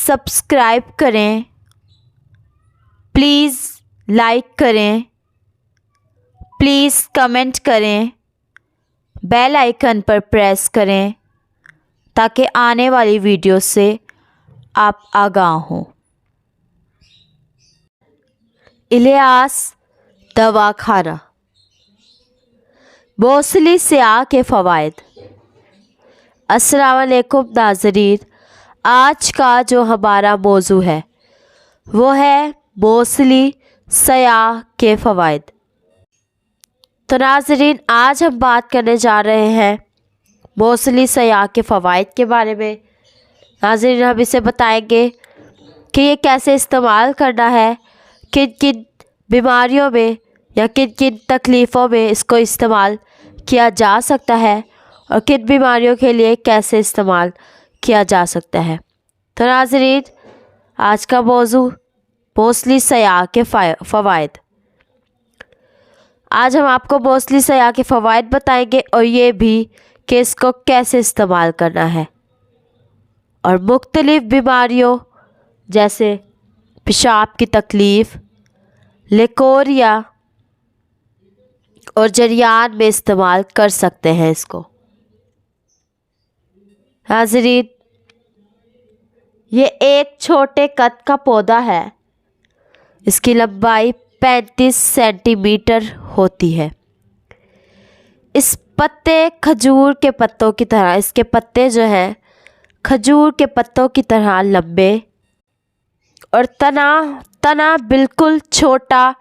Subscribe کریں، please like کریں، please comment کریں، بیل آئیکن پر پریس کریں تاکہ آنے والی ویڈیو سے آپ آگاہ ہوں۔ الیاس دوا خانہ، بوسلی سیاہ کے فوائد۔ السلام علیکم ناظرین، آج کا جو ہمارا موضوع ہے وہ ہے بوسلی سیاہ کے فوائد۔ تو ناظرین، آج ہم بات کرنے جا رہے ہیں بوسلی سیاہ کے فوائد کے بارے میں۔ ناظرین، ہم اسے بتائیں گے کہ یہ کیسے استعمال کرنا ہے، کن کن بیماریوں میں یا کن کن تکلیفوں میں اس کو استعمال کیا جا سکتا ہے اور کن بیماریوں کے لیے کیسے استعمال کیا جا سکتا ہے۔ تو ناظرین، آج کا موضوع بوسلی سیاہ کے فوائد۔ آج ہم آپ کو بوسلی سیاہ کے فوائد بتائیں گے اور یہ بھی کہ اس کو کیسے استعمال کرنا ہے، اور مختلف بیماریوں جیسے پیشاب کی تکلیف، لیکوریا اور جریان میں استعمال کر سکتے ہیں اس کو۔ ناظرین، یہ ایک چھوٹے قد کا پودا ہے، اس کی لمبائی 35 سینٹی میٹر ہوتی ہے۔ اس پتے کھجور کے پتوں کی طرح، اس کے پتے جو ہیں کھجور کے پتوں کی طرح لمبے، اور تنا بالکل چھوٹا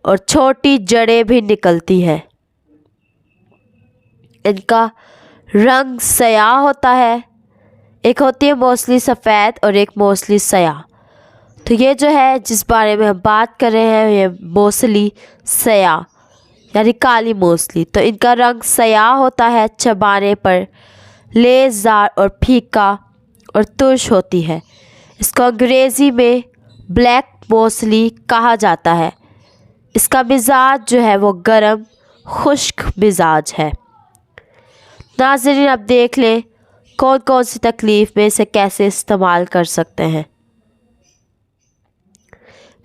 اور چھوٹی جڑیں بھی نکلتی ہے۔ ان کا رنگ سیاہ ہوتا ہے، ایک ہوتی ہے بوسلی سفید اور ایک بوسلی سیاہ۔ تو یہ جو ہے جس بارے میں ہم بات کر رہے ہیں یہ بوسلی سیاہ یعنی کالی بوسلی۔ تو ان کا رنگ سیاہ ہوتا ہے، چبانے پر لیسدار اور پھیکا اور ترش ہوتی ہے۔ اس کو انگریزی میں بلیک بوسلی کہا جاتا ہے۔ اس کا مزاج جو ہے وہ گرم خشک مزاج ہے۔ ناظرین، اب دیکھ لیں کون کون سی تکلیف میں اسے کیسے استعمال کر سکتے ہیں۔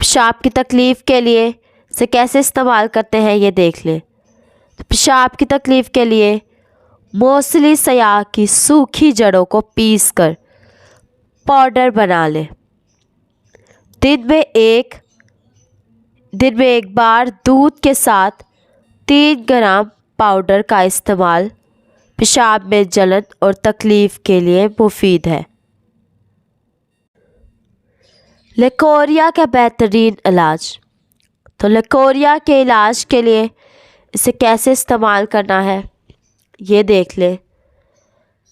پیشاب کی تکلیف کے لیے اسے کیسے استعمال کرتے ہیں یہ دیکھ لیں۔ پیشاب کی تکلیف کے لیے بوسلی سیاہ کی سوکھی جڑوں کو پیس کر پاؤڈر بنا لیں۔ دن میں ایک بار دودھ کے ساتھ 3 گرام پاؤڈر کا استعمال پیشاب میں جلن اور تکلیف کے لیے مفید ہے۔ لیکوریا کا بہترین علاج۔ تو لیکوریا کے علاج کے لیے اسے کیسے استعمال کرنا ہے یہ دیکھ لیں۔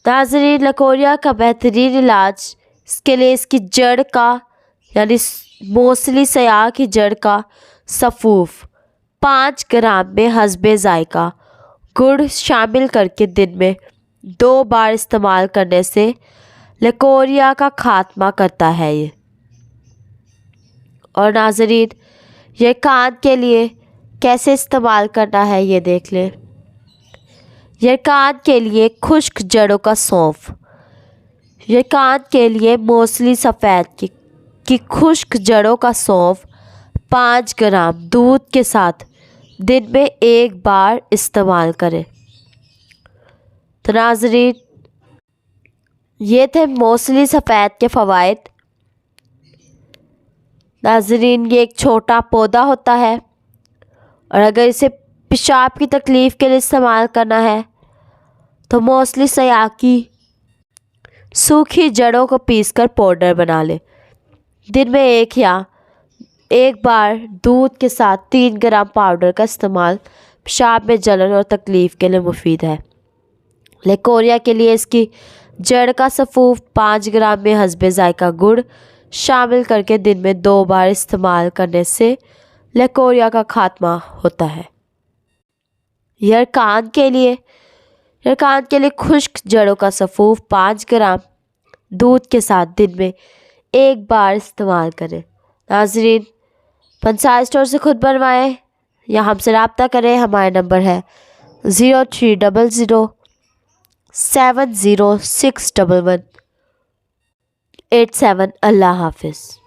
ناظرین، لیکوریا کا بہترین علاج اس کے لیے اس کی جڑ کا یعنی بوسلی سیاہ کی جڑ کا سفوف 5 گرام میں حسب ذائقہ گڑ شامل کر کے دن میں 2 بار استعمال کرنے سے لیکوریا کا خاتمہ کرتا ہے یہ۔ اور ناظرین، یہ کان کے لیے کیسے استعمال کرنا ہے یہ دیکھ لیں۔ یہ کان کے لیے خشک جڑوں کا سونف۔ یہ کان کے لیے بوسلی سفید کی خشک جڑوں کا سونف 5 گرام دودھ کے ساتھ دن میں 1 بار استعمال کریں۔ تو ناظرین، یہ تھے بوسلی سفید کے فوائد۔ ناظرین، یہ ایک چھوٹا پودا ہوتا ہے اور اگر اسے پیشاب کی تکلیف کے لیے استعمال کرنا ہے تو بوسلی سیاہ کی سوکھی جڑوں کو پیس کر پاؤڈر بنا لیں۔ دن میں 1 بار دودھ کے ساتھ 3 گرام پاؤڈر کا استعمال پیشاب میں جلن اور تکلیف کے لیے مفید ہے۔ لیکوریا کے لیے اس کی جڑ کا سفوف 5 گرام میں حسب ذائقہ گڑ شامل کر کے دن میں 2 بار استعمال کرنے سے لیکوریا کا خاتمہ ہوتا ہے۔ یرکان کے لیے خشک جڑوں کا سفوف 5 گرام دودھ کے ساتھ دن میں 1 بار استعمال کریں۔ ناظرین، پنسال اسٹور سے خود بنوائیں یا ہم سے رابطہ کریں۔ ہمارا نمبر ہے 0300 706111۔ 87 اللہ حافظ.